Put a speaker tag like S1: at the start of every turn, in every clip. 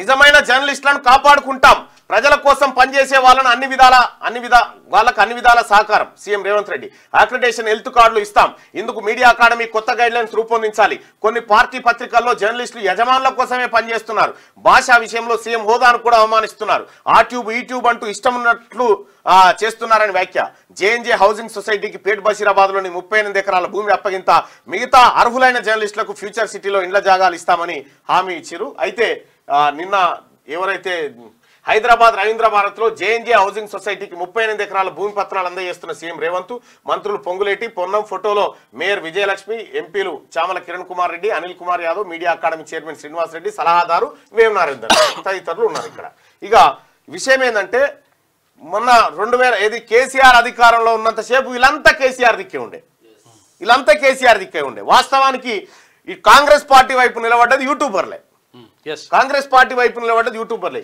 S1: నిజమైన జర్నలిస్టులను కాపాడుకుంటాం, ప్రజల కోసం పనిచేసే వాళ్ళని అన్ని విధాల సహకారం. CM Revanth Reddy accreditation health కార్డులు ఇస్తాం. ఇందుకు మీడియా అకాడమీ కొత్త గైడ్ లైన్స్ రూపొందించాలి. కొన్ని పార్టీ పత్రికల్లో జర్నలిస్టులు యజమానుల కోసమే పనిచేస్తున్నారు. భాషా విషయంలో సీఎం హోదాను కూడా అవమానిస్తున్నారు. ఆ ట్యూబ్ ఈ ట్యూబ్ అంటూ ఇష్టం ఉన్నట్లు చేస్తున్నారని వ్యాఖ్య. జేఎన్జే హౌసింగ్ సొసైటీకి పేట్ బషీరాబాద్లోని 38 ఎకరాల భూమి అప్పగింత, మిగతా అర్హులైన జర్నలిస్టులకు ఫ్యూచర్ సిటీలో ఇండ్ల జాగాలు ఇస్తామని హామీ ఇచ్చారు. అయితే నిన్న ఎవరైతే హైదరాబాద్ రవీంద్ర భారత్లో జేఎన్జే హౌసింగ్ సొసైటీకి 38 ఎకరాల భూమి పత్రాలు అందజేస్తున్న సీఎం రేవంత్, మంత్రులు పొంగులేటి, పొన్నం, ఫోటోలో మేయర్ విజయలక్ష్మి, ఎంపీలు Chamala Kiran Kumar Reddy, Anil Kumar Yadav, media academy chairman Srinivas Reddy, సలహాదారు వేవ్ నరేందర్ తదితరులు ఉన్నారు. ఇక్కడ ఇక విషయం ఏంటంటే మొన్న 2000 కేసీఆర్ అధికారంలో ఉన్నంతసేపు వీళ్ళంతా కేసీఆర్ దిక్కే ఉండే. వాస్తవానికి ఈ కాంగ్రెస్ పార్టీ వైపు నిలబడ్డది యూట్యూబర్లే.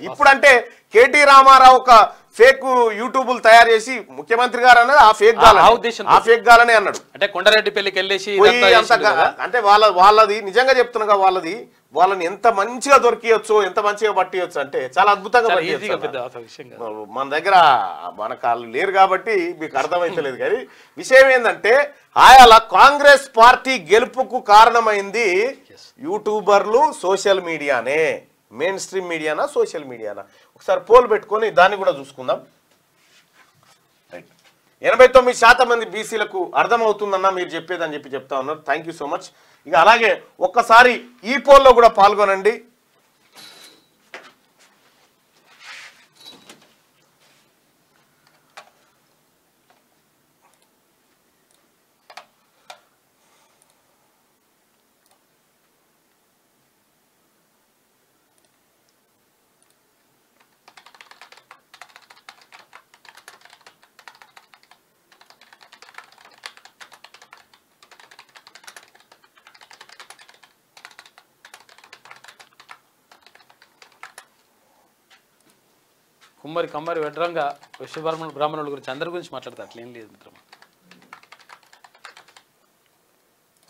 S1: ఇప్పుడంటే కేటీ రామారావు ఒక ఫేక్ యూట్యూబులు తయారు చేసి ముఖ్యమంత్రి గారు అన్నది ఆ ఫేక్ గాలనే అన్నాడు.
S2: అంటే కొండారెడ్డి పెళ్లికి వెళ్ళేసి
S1: అంటే వాళ్ళది నిజంగా చెప్తున్నా వాళ్ళని ఎంత మంచిగా దొరికియొచ్చు, ఎంత మంచిగా పట్టియొచ్చు అంటే చాలా అద్భుతంగా మన దగ్గర మనకు వాళ్ళు లేరు కాబట్టి మీకు అర్థమైతలేదు. కానీ విషయం ఏంటంటే ఆయల కాంగ్రెస్ పార్టీ గెలుపుకు కారణమైంది యూట్యూబర్లు, సోషల్ మీడియానే. మెయిన్ స్ట్రీమ్ మీడియానా, సోషల్ మీడియానా? ఒకసారి పోల్ పెట్టుకొని దాన్ని కూడా చూసుకుందాం. 89% మంది బీసీలకు అర్థమవుతుందన్నా మీరు చెప్పేదని చెప్తా ఉన్నారు. Thank you so much. ఇక అలాగే ఒక్కసారి ఈ పోల్లో కూడా పాల్గొనండి.
S2: కమ్మరి వెడ్రంగా బ్రాహ్మణుల గురించి అందరి గురించి మాట్లాడతారు. అట్లేం లేదు మిత్రమా.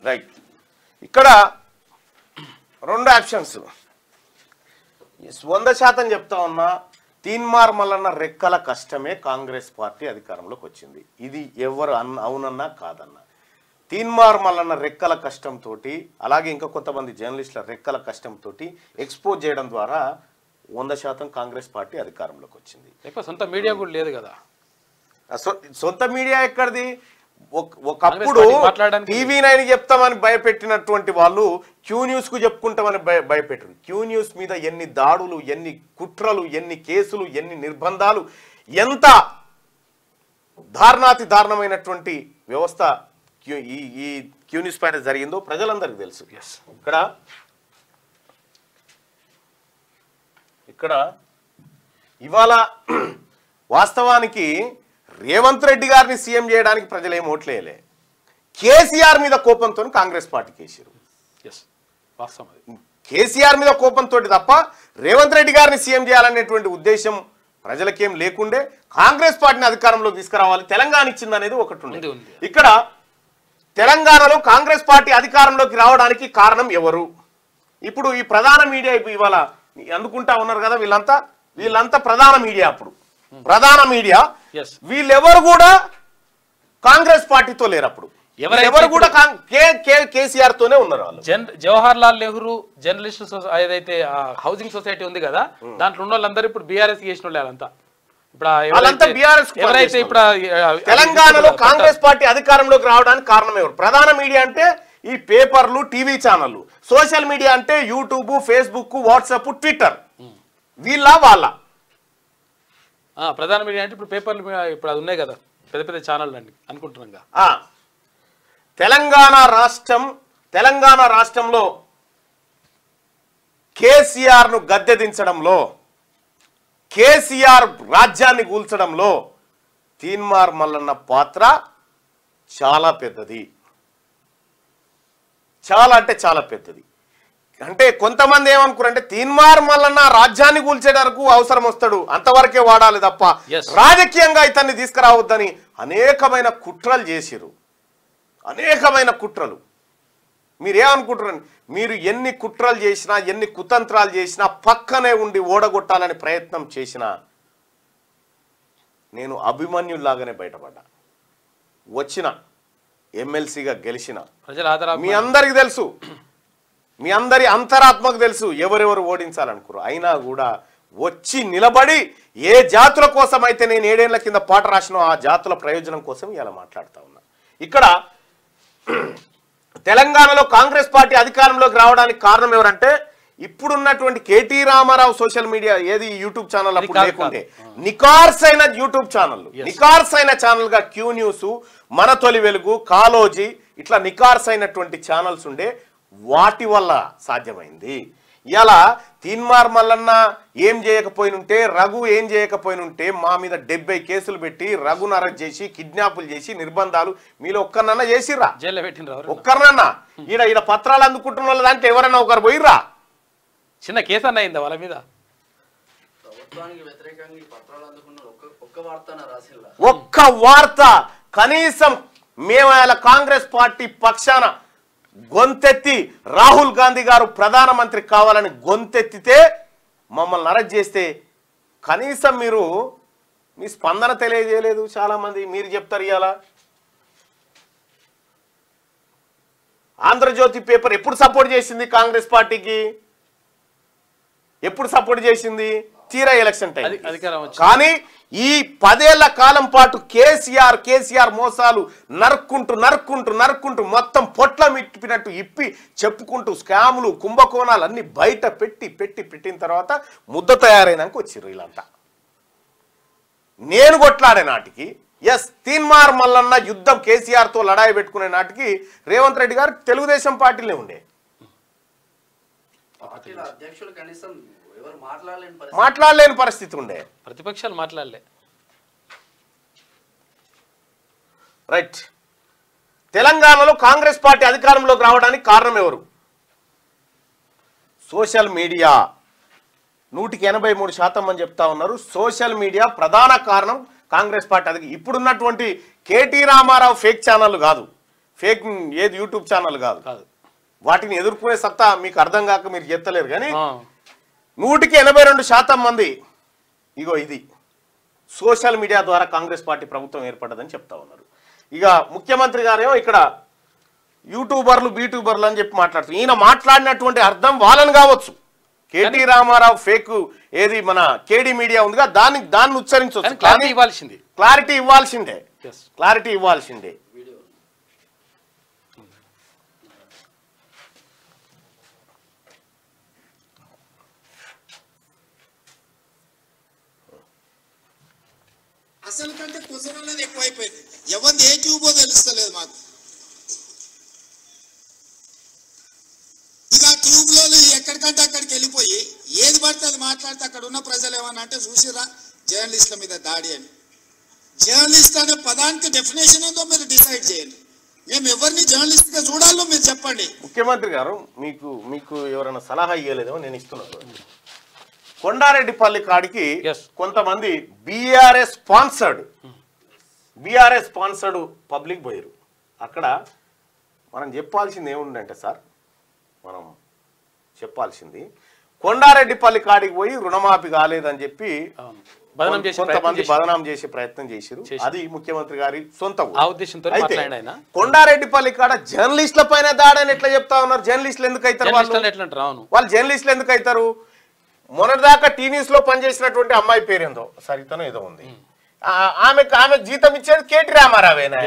S1: రైట్, ఇక్కడ 2 ఆప్షన్స్ 100% చెప్తా ఉన్నా. తీన్మార్ మల్లన్న రెక్కల కష్టమే కాంగ్రెస్ పార్టీ అధికారంలోకి వచ్చింది. ఇది ఎవరు అవునన్నా కాదన్నా. తీన్మార్ మల్లన్న రెక్కల కష్టంతో, అలాగే ఇంకా కొంతమంది జర్నలిస్టుల రెక్కల కష్టంతో ఎక్స్పోజ్ చేయడం ద్వారా 100% కాంగ్రెస్ పార్టీ అధికారంలోకి వచ్చింది.
S2: సొంత మీడియా కూడా లేదు కదా.
S1: సొంత మీడియా ఎక్కడిది? ఒకప్పుడు TV9 చెప్తామని భయపెట్టినటువంటి వాళ్ళు క్యూ న్యూస్ కు చెప్పుకుంటామని భయపెట్టారు. క్యూ న్యూస్ మీద ఎన్ని దాడులు, ఎన్ని కుట్రలు, ఎన్ని కేసులు, ఎన్ని నిర్బంధాలు, ఎంత దారుణమైనటువంటి వ్యవస్థ ఈ క్యూ న్యూస్ పైన జరిగిందో ప్రజలందరికీ తెలుసు. ఇక్కడ ఇవాళ వాస్తవానికి రేవంత్ రెడ్డి గారిని సీఎం చేయడానికి ప్రజలు ఏం ఓట్లేయలే. కేసీఆర్ మీద కోపంతో కాంగ్రెస్ పార్టీకి వేసారు. కేసీఆర్ మీద కోపంతో తప్ప రేవంత్ రెడ్డి గారిని సీఎం చేయాలనేటువంటి ఉద్దేశం ప్రజలకేం లేకుండే. కాంగ్రెస్ పార్టీని అధికారంలోకి తీసుకురావాలి, తెలంగాణ ఇచ్చింది అనేది ఒకటి ఉంది. ఇక్కడ తెలంగాణలో కాంగ్రెస్ పార్టీ అధికారంలోకి రావడానికి కారణం ఎవరు? ఇప్పుడు ఈ ప్రధాన మీడియా ఇవాళ అందుకుంటా ఉన్నారు కదా, వీళ్ళంతా ప్రధాన మీడియా. అప్పుడు ప్రధాన మీడియా వీళ్ళెవరు కూడా కాంగ్రెస్ పార్టీతో లేరు. అప్పుడు ఎవరు కూడా కేసీఆర్ తోనే ఉన్నారు. వాళ్ళు
S2: జవహర్ లాల్ నెహ్రూ జర్నలిస్ట్ ఏదైతే హౌసింగ్ సొసైటీ ఉంది కదా, దాంట్లో ఉన్న వాళ్ళందరూ ఇప్పుడు బీఆర్ఎస్ చేసిన వాళ్ళంతా.
S1: ఎవరైతే ఇప్పుడు తెలంగాణలో కాంగ్రెస్ పార్టీ అధికారంలోకి రావడానికి కారణం ఎవరు? ప్రధాన మీడియా అంటే ఈ పేపర్లు, టీవీ ఛానళ్లు. సోషల్ మీడియా అంటే యూట్యూబ్, ఫేస్బుక్, వాట్సాప్, ట్విట్టర్. వాళ్ళ
S2: ప్రధాన మీడియా అంటే ఇప్పుడు పేపర్లు ఇప్పుడు అది ఉన్నాయి కదా, పెద్ద ఛానల్ అండి అనుకుంటున్నాగా.
S1: తెలంగాణ రాష్ట్రంలో కేసీఆర్ ను గద్దె దించడంలో, కేసీఆర్ రాజ్యాన్ని కూల్చడంలో తీన్మార్ మల్లన్న పాత్ర చాలా పెద్దది. చాలా అంటే చాలా పెద్దది. అంటే కొంతమంది ఏమనుకున్నారంటే తీన్మార్ మల్లన్న రాజ్యాన్ని కూల్చేటరకు అవసరం వస్తాడు, అంతవరకే వాడాలి తప్ప రాజకీయంగా ఇతన్ని తీసుకురావద్దని అనేకమైన కుట్రలు చేసిరు. అనేకమైన కుట్రలు. మీరేమనుకుంటున్నారు? మీరు ఎన్ని కుట్రలు చేసినా ఎన్ని కుతంత్రాలు చేసినా పక్కనే ఉండి ఓడగొట్టాలని ప్రయత్నం చేసినా నేను అభిమన్యుల్లాగానే బయటపడ్డా. వచ్చిన ఎమ్మెల్సీగా గెలిచిన మీ అందరికి తెలుసు, మీ అందరి అంతరాత్మకు తెలుసు ఎవరెవరు ఓడించాలనుకున్నారు. అయినా కూడా వచ్చి నిలబడి ఏ జాతుల కోసం అయితే నేను 7 ఏళ్ల కింద పాట రాసినో ఆ జాతుల ప్రయోజనం కోసం ఇలా మాట్లాడుతూ ఉన్నా. ఇక్కడ తెలంగాణలో కాంగ్రెస్ పార్టీ అధికారంలోకి రావడానికి కారణం ఎవరంటే ఇప్పుడున్నటువంటి కేటీ రామారావు సోషల్ మీడియా ఏది యూట్యూబ్ ఛానల్ అప్పుడు లేకుంటే నికార్సైన యూట్యూబ్ ఛానల్, నికార్సైన ఛానల్ గా క్యూ న్యూస్, మన తొలి వెలుగు, కాలోజీ ఇట్లా నికార్సైనటువంటి ఛానల్స్ ఉండే, వాటి వల్ల సాధ్యమైంది. ఇలా తీన్మార్ మల్లన్న ఏం చేయకపోయినుంటే, రఘు ఏం చేయకపోయినుంటే మా మీద 70 కేసులు పెట్టి రఘును అరెస్ట్ చేసి కిడ్నాపులు చేసి నిర్బంధాలు మీలో ఒక్కరినన్నా చేసిర్రా? ఒక్కరినన్నా ఈడ పత్రాలు అందుకుంటున్న వాళ్ళ దాంట్లో ఎవరన్నా ఒకరు పోయిర్రా?
S2: చిన్న కేసు అన్న అయిందా వాళ్ళ మీద?
S1: ఒక్క వార్త కనీసం మేము కాంగ్రెస్ పార్టీ పక్షాన గొంతెత్తి రాహుల్ గాంధీ గారు ప్రధానమంత్రి కావాలని గొంతెత్తితే మమ్మల్ని అరెస్ట్ చేస్తే కనీసం మీరు మీ స్పందన తెలియజేయలేదు. చాలా మంది మీరు చెప్తారు ఇవాళ ఆంధ్రజ్యోతి పేపర్ ఎప్పుడు సపోర్ట్ చేసింది కాంగ్రెస్ పార్టీకి? ఎప్పుడు సపోర్ట్ చేసింది? తీరా ఎలక్షన్ టైం. కానీ ఈ 10 ఏళ్ల కాలం పాటు కేసీఆర్ మోసాలు నరుక్కుంటూ మొత్తం పొట్ల మిట్టినట్టు ఇప్పి చెప్పుకుంటూ స్కాములు కుంభకోణాలు అన్ని బయట పెట్టిన తర్వాత ముద్ద తయారైనాక వచ్చిర్రు వీళ్ళంతా. నేను కొట్లాడే నాటికి తీన్మార్ మల్లన్న యుద్ధం కేసీఆర్తో లడాయి పెట్టుకునే నాటికి రేవంత్ రెడ్డి గారు తెలుగుదేశం పార్టీలే ఉండే. మాట్లాడలేని పరిస్థితి ఉండే,
S2: ప్రతిపక్షాలు మాట్లాడలే.
S1: రైట్. తెలంగాణలో కాంగ్రెస్ పార్టీ అధికారంలోకి రావడానికి కారణం ఎవరు? Social media. 183% అని చెప్తా ఉన్నారు. సోషల్ మీడియా ప్రధాన కారణం కాంగ్రెస్ పార్టీ ఇప్పుడున్నటువంటి కేటీ రామారావు ఫేక్ ఛానల్ కాదు, ఫేక్ ఏది యూట్యూబ్ ఛానల్ కాదు. వాటిని ఎదుర్కొనే సత్తా మీకు అర్థం కాక మీరు చెప్తలేరు. కానీ 182% మంది ఇగో ఇది సోషల్ మీడియా ద్వారా కాంగ్రెస్ పార్టీ ప్రభుత్వం ఏర్పడ్డదని చెప్తా ఉన్నారు. ఇక ముఖ్యమంత్రి గారేమో ఇక్కడ యూట్యూబర్లు బీట్యూబర్లు అని చెప్పి మాట్లాడుతున్నారు. ఈయన మాట్లాడినటువంటి అర్థం వాళ్ళని కావచ్చు. కేటీ రామారావు ఫేక్ ఏది మన కేడీ మీడియా ఉందిగా దాన్ని ఉచ్చరించవచ్చు. క్లారిటీ ఇవ్వాల్సిందే.
S3: అసలు కంటే కుసరాలని ఎక్కువైపోయింది. ఎవరిని ఏ ట్యూబో తెలుస్తలేదు మాకు. ఇక ట్యూబ్ లో ఎక్కడికంటే అక్కడికి వెళ్ళిపోయి ఏది పడితే అది మాట్లాడితే అక్కడ ఉన్న ప్రజలు ఏమన్నా అంటే చూసిరా జర్నలిస్టుల మీద దాడి అని. జర్నలిస్ట్ అనే పదానికి డెఫినేషన్ ఏందో మీరు డిసైడ్ చేయండి. మేము ఎవరిని జర్నలిస్ట్ గా చూడాలో మీరు చెప్పండి.
S1: ముఖ్యమంత్రి గారు మీకు ఎవరైనా సలహా ఇవ్వలేదేమో నేను ఇస్తున్నాను. కొండారెడ్డిపల్లి కాడికి కొంతమంది బీఆర్ఎస్ స్పాన్సర్డ్ పబ్లిక్ పోయారు. అక్కడ మనం చెప్పాల్సింది ఏముందంటే సార్, మనం చెప్పాల్సింది కొండారెడ్డిపల్లి కాడికి పోయి రుణమాఫీ కాలేదని చెప్పి కొంతమంది బదనాం చేసే ప్రయత్నం చేశారు. అది ముఖ్యమంత్రి గారి సొంత. అయితే కొండారెడ్డిపల్లి కాడ జర్నలిస్టుల పైన దాడని ఎట్లా చెప్తా ఉన్నారు? జర్నలిస్టులు ఎందుకు అవుతారు? వాళ్ళు జర్నలిస్టులు ఎందుకు అవుతారు? మొన్నటిదాకా టీ న్యూస్ లో పనిచేసినటువంటి అమ్మాయి పేరేందో సరితనో ఏదో ఉంది, ఆమె జీతం ఇచ్చేది కేటీ రామారావేనా?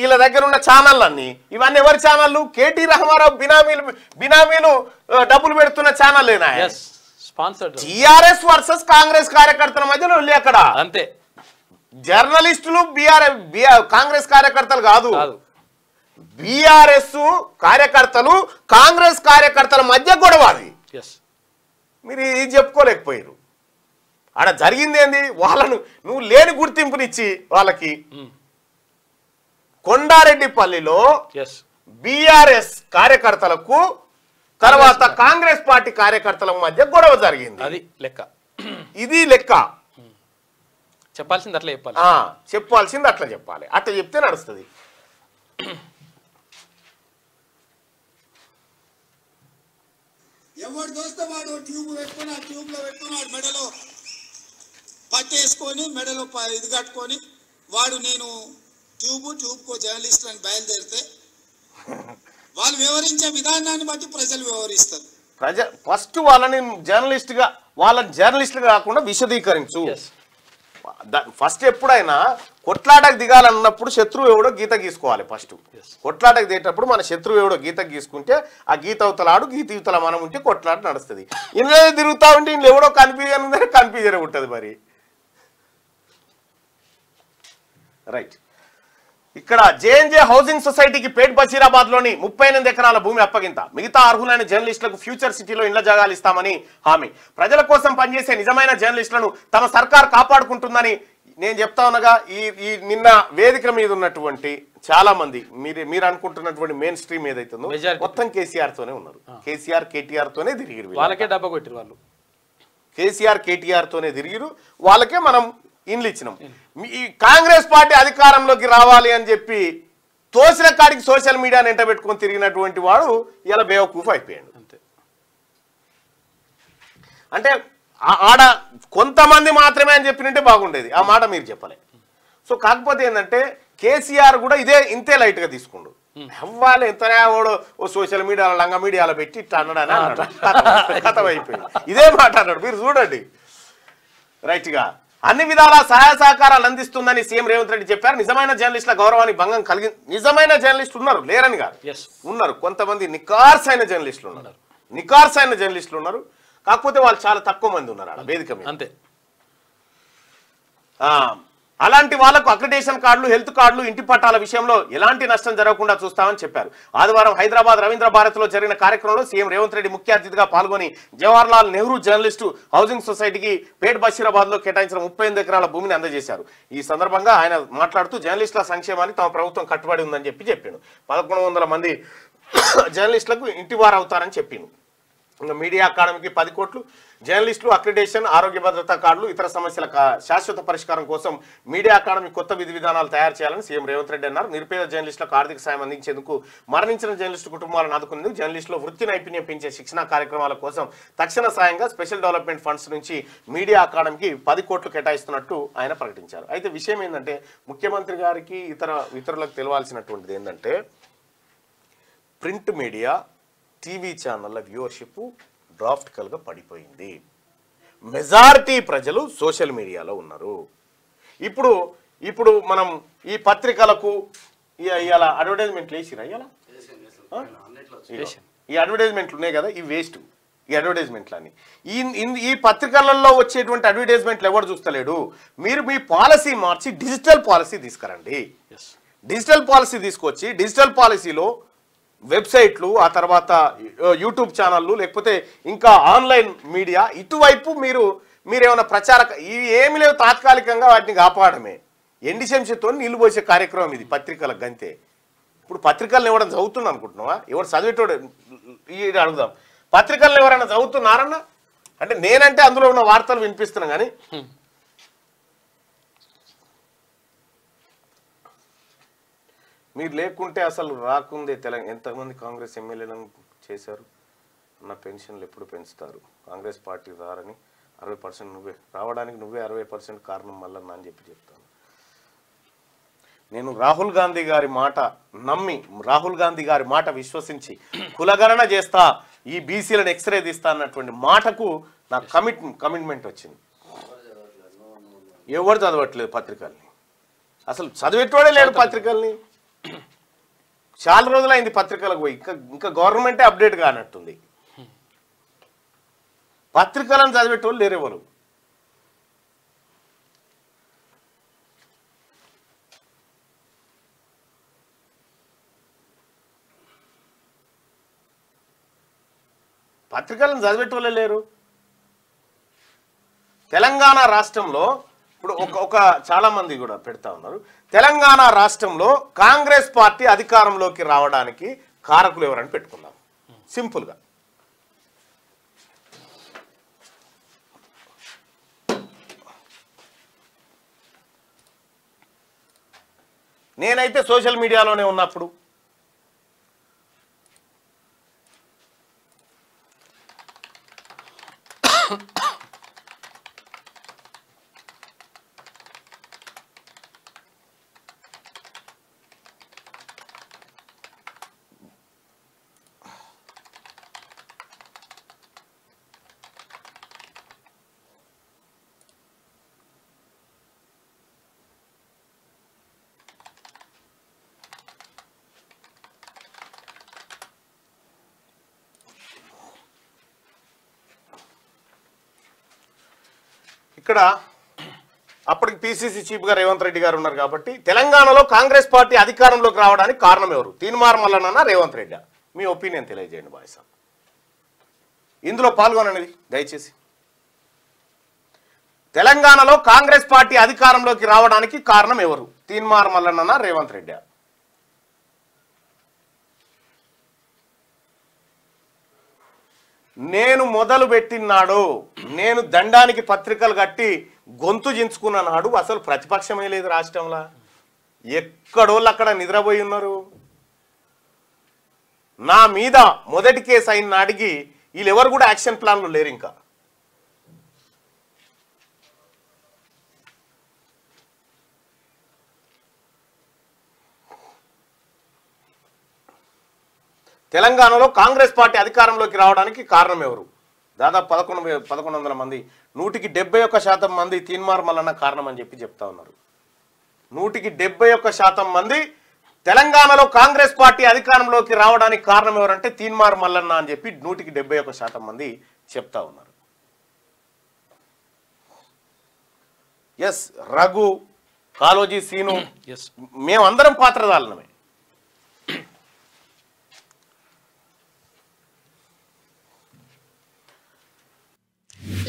S1: వీళ్ళ దగ్గర ఉన్న ఛానల్ అన్ని ఇవన్నీ ఎవరి ఛానళ్ళు? కేటీ రామారావు బినామీలు డబ్బులు పెడుతున్న ఛానల్లేనా? టిఆర్ఎస్ వర్సెస్ కాంగ్రెస్ కార్యకర్తల మధ్యలో అక్కడ
S2: అంతే.
S1: జర్నలిస్టులు కాంగ్రెస్ కార్యకర్తలు కాదు, బీఆర్ఎస్ కార్యకర్తలు కాంగ్రెస్ కార్యకర్తల మధ్య గొడవ. అది మీరు ఇది చెప్పుకోలేకపోయారు. ఆడ జరిగింది ఏంది? వాళ్ళను నువ్వు లేని గుర్తింపునిచ్చి వాళ్ళకి కొండారెడ్డిపల్లిలో బీఆర్ఎస్ కార్యకర్తలకు తర్వాత కాంగ్రెస్ పార్టీ కార్యకర్తల మధ్య గొడవ జరిగింది.
S2: అది లెక్క.
S1: ఇది లెక్క.
S2: చెప్పాల్సింది అట్లా చెప్పాలి.
S1: చెప్పాల్సింది అట్లా చెప్పాలి. అట్లా చెప్తే నడుస్తుంది.
S3: ఎవడు దోస్తే వాడు ట్యూబ్ పెట్టుకొని ఆ ట్యూబ్ లో పెట్టుకొని వాడు మెడలో పట్టేసుకొని మెడలో ఇది కట్టుకొని వాడు నేను ట్యూబ్కో జర్నలిస్ట్ అని బయలుదేరితే వాళ్ళు వివరించే విధానాన్ని బట్టి ప్రజలు వివరిస్తారు.
S1: ఫస్ట్ వాళ్ళని జర్నలిస్టుగా కాకుండా విశదీకరించు. ఫస్ట్ ఎప్పుడైనా కొట్లాటకు దిగాలన్నప్పుడు శత్రువు ఎవడో గీత గీసుకోవాలి. ఫస్ట్ కొట్లాటకు దిగేటప్పుడు మన శత్రువు ఎవడో గీత గీసుకుంటే ఆ గీత అవతలాడు గీత ఇవతల మనం ఉంటే కొట్లాట నడుస్తుంది. ఇంట్లో తిరుగుతా ఉంటే ఇంట్లో ఎవడో కన్ఫ్యూజన్ ఉంటుంది మరి. రైట్. ఇక్కడ జేఎన్జే హౌసింగ్ సొసైటీకి పేట్ బషీరాబాద్ లోని 38 ఎకరాల భూమి అప్పగింత. మిగతా అర్హులైన జర్నలిస్టులకు ఫ్యూచర్ సిటీలో ఇళ్ల జాగాలు ఇస్తామని హామీ. ప్రజల కోసం పనిచేసే నిజమైన జర్నలిస్టులను తమ సర్కార్ కాపాడుకుంటుందని నేను చెప్తా ఉన్నగా ఈ నిన్న వేదిక మీద ఉన్నటువంటి చాలా మంది మీరు అనుకుంటున్నటువంటి మెయిన్ స్ట్రీమ్ ఏదైతుందో మొత్తం కేసీఆర్ తోనే ఉన్నారు. కేసీఆర్ కేటీఆర్ తోనే తిరిగిరు.
S2: వాళ్ళకే డబ్బా కొట్టిరు వాళ్ళు.
S1: కేసీఆర్ కేటీఆర్ తోనే తిరిగిరు. వాళ్ళకే మనం ఇండ్లు ఇచ్చినాం. ఈ కాంగ్రెస్ పార్టీ అధికారంలోకి రావాలి అని చెప్పి తోసిన కాడికి సోషల్ మీడియాని ఎంట పెట్టుకొని తిరిగినటువంటి వాడు ఇలా బేవకూఫ్ అయిపోయాడు. అంటే ఆడ కొంతమంది మాత్రమే అని చెప్పినట్టే బాగుండేది. ఆ మాట మీరు చెప్పలే. సో కాకపోతే ఏంటంటే కేసీఆర్ కూడా ఇంతే లైట్ గా తీసుకుండు. అవ్వాలి ఎంతనే వాడు ఓ సోషల్ మీడియాలో లంగా మీడియాలో పెట్టి ఇట్లా అన్నాడని అన్నాడు. కథ అయిపోయింది. ఇదే మాట అన్నాడు. మీరు చూడండి. రైట్ గా అన్ని విధాల సహాయ సహకారాలు అందిస్తుందని సీఎం రేవంత్ రెడ్డి చెప్పారు. నిజమైన జర్నలిస్టుల గౌరవానికి భంగం కలిగి నిజమైన జర్నలిస్టులు ఉన్నారు, లేరని కాదు, ఉన్నారు. కొంతమంది నికార్సైన జర్నలిస్టులు ఉన్నారు. కాకపోతే వాళ్ళు చాలా తక్కువ మంది ఉన్నారు ఆడ వేదిక మీద.
S2: అంతే.
S1: అలాంటి వాళ్లకు అక్రిడేషన్ కార్డులు, హెల్త్ కార్డులు, ఇంటి పట్టాల విషయంలో ఎలాంటి నష్టం జరగకుండా చూస్తామని చెప్పారు. ఆదివారం హైదరాబాద్ రవీంద్ర భారత్లో జరిగిన కార్యక్రమంలో సీఎం రేవంత్ రెడ్డి ముఖ్య అతిథిగా పాల్గొని జవహర్లాల్ నెహ్రూ జర్నలిస్టు హౌసింగ్ సొసైటీకి పేట్ బషీరాబాద్ లో కేటాయించిన 38 ఎకరాల భూమిని అందజేశారు. ఈ సందర్భంగా ఆయన మాట్లాడుతూ జర్నలిస్టుల సంక్షేమాన్ని తమ ప్రభుత్వం కట్టుబడి ఉందని చెప్పాడు. 1100 మంది జర్నలిస్టులకు ఇంటివారు అవుతారని చెప్పిండు. ఇంకా మీడియా అకాడమీకి 10 కోట్లు, జర్నలిస్టులు అక్రిడేషన్, ఆరోగ్య భద్రతా కార్డులు, ఇతర సమస్యల శాశ్వత పరిష్కారం కోసం మీడియా అకాడమీ కొత్త విధి విధానాలు తయారు చేయాలని సీఎం రేవంత్ రెడ్డి అన్నారు. నిరుపేద జర్నలిస్టులకు ఆర్థిక సాయం అందించేందుకు, మరణించిన జర్నలిస్టు కుటుంబాలను ఆదుకునేందుకు, జర్నలిస్టులో వృత్తి నైపుణ్యం పెంచే శిక్షణా కార్యక్రమాల కోసం తక్షణ సాయంగా స్పెషల్ డెవలప్మెంట్ ఫండ్స్ నుంచి మీడియా అకాడమీకి 10 కోట్లు కేటాయిస్తున్నట్టు ఆయన ప్రకటించారు. అయితే విషయం ఏంటంటే ముఖ్యమంత్రి గారికి ఇతరులకు తెలవాల్సినటువంటిది ఏంటంటే ప్రింట్ మీడియా, టీవీ ఛానళ్ళ వ్యూవర్షిప్ డ్రాఫ్టికల్గా పడిపోయింది. మెజారిటీ ప్రజలు సోషల్ మీడియాలో ఉన్నారు. ఇప్పుడు మనం ఈ పత్రికలకు ఇలా అడ్వర్టైజ్మెంట్లు వేసిరా, ఈ అడ్వర్టైజ్మెంట్లు ఉన్నాయి కదా, ఈ వేస్ట్ ఈ అడ్వర్టైజ్మెంట్లని. ఈ పత్రికలలో వచ్చేటువంటి అడ్వర్టైజ్మెంట్లు ఎవరు చూస్తలేడు. మీరు మీ పాలసీ మార్చి డిజిటల్ పాలసీ తీసుకురండి. డిజిటల్ పాలసీ తీసుకొచ్చి డిజిటల్ పాలసీలో వెబ్సైట్లు, ఆ తర్వాత యూట్యూబ్ ఛానళ్ళు, లేకపోతే ఇంకా ఆన్లైన్ మీడియా, ఇటువైపు మీరేమైనా ప్రచారక ఏమి లేవు, తాత్కాలికంగా వాటిని కాపాడమే. ఎండి శంషతో నీళ్లు పోసే కార్యక్రమం ఇది పత్రికలకు గంతే. ఇప్పుడు పత్రికలను ఎవరైనా చదువుతున్నా అనుకుంటున్నావా? ఎవరు చదివేటోడు అడుగుదాం. పత్రికలను ఎవరైనా చదువుతున్నారన్నా అంటే నేనంటే అందులో ఉన్న వార్తలు వినిపిస్తున్నా కానీ మీరు లేకుంటే అసలు రాకుందే. తెలంగాణ ఎంతమంది కాంగ్రెస్ ఎమ్మెల్యేలను చేశారు. నా పెన్షన్లు ఎప్పుడు పెంచుతారు, కాంగ్రెస్ పార్టీ రారని 60% నువ్వే రావడానికి 60% కారణం మళ్ళీ అని చెప్తాను. నేను రాహుల్ గాంధీ గారి మాట నమ్మి, రాహుల్ గాంధీ గారి మాట విశ్వసించి కులగణన చేస్తా, ఈ బీసీలను ఎక్స్రే తీస్తా అన్నటువంటి మాటకు నాకు కమిట్మెంట్ వచ్చింది. ఎవరు చదవట్లేదు పత్రికల్ని, అసలు చదివేటోడే లేడు పత్రికల్ని. చాలా రోజులైంది పత్రికలకు పోయి, ఇంకా గవర్నమెంటే అప్డేట్ కానట్టుంది. పత్రికలను చదివేటోళ్ళు లేరేవారు. పత్రికలను చదివేటోళ్ళే లేరు. తెలంగాణ రాష్ట్రంలో ఇప్పుడు ఒక చాలా మంది కూడా పెడతా ఉన్నారు. తెలంగాణ రాష్ట్రంలో కాంగ్రెస్ పార్టీ అధికారంలోకి రావడానికి కారకులు ఎవరని పెట్టుకుందాం సింపుల్గా. నేనైతే సోషల్ మీడియాలోనే ఉన్నప్పుడు ఇక్కడ అప్పటికి పిసిసి చీఫ్గా రేవంత్ రెడ్డి గారు ఉన్నారు కాబట్టి తెలంగాణలో కాంగ్రెస్ పార్టీ అధికారంలోకి రావడానికి కారణం ఎవరు? తీన్మార్ మల్లన్న, రేవంత్ రెడ్డి? మీ ఒపీనియన్ తెలియజేయండి బాయ్ సార్. ఇందులో పాల్గొనండి దయచేసి. తెలంగాణలో కాంగ్రెస్ పార్టీ అధికారంలోకి రావడానికి కారణం ఎవరు? తీన్మార్ మల్లన్న, రేవంత్ రెడ్డి? నేను మొదలు పెట్టినాడు, నేను దండానికి పత్రికలు కట్టి గొంతు చించుకున్న నాడు అసలు ప్రతిపక్షమే లేదు రాష్ట్రంలో. ఎక్కడోళ్ళు అక్కడ నిద్రపోయి ఉన్నారు. నా మీద మొదటి కేసు అయిన నాడికి వీళ్ళు ఎవరు కూడా యాక్షన్ ప్లాన్లు లేరు. ఇంకా తెలంగాణలో కాంగ్రెస్ పార్టీ అధికారంలోకి రావడానికి కారణం ఎవరు? దాదాపు 1100 మంది, 171% మంది తీన్మార్ మల్లన్న కారణం అని చెప్పి చెప్తా ఉన్నారు. 171% మంది తెలంగాణలో కాంగ్రెస్ పార్టీ అధికారంలోకి రావడానికి కారణం ఎవరంటే తీన్మార్ మల్లన్న అని చెప్పి 171% మంది చెప్తా ఉన్నారు. ఎస్, రఘు, కాలోజీ, సీను, మేమందరం పాత్రదారులమే.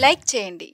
S4: లైక్ చేయండి.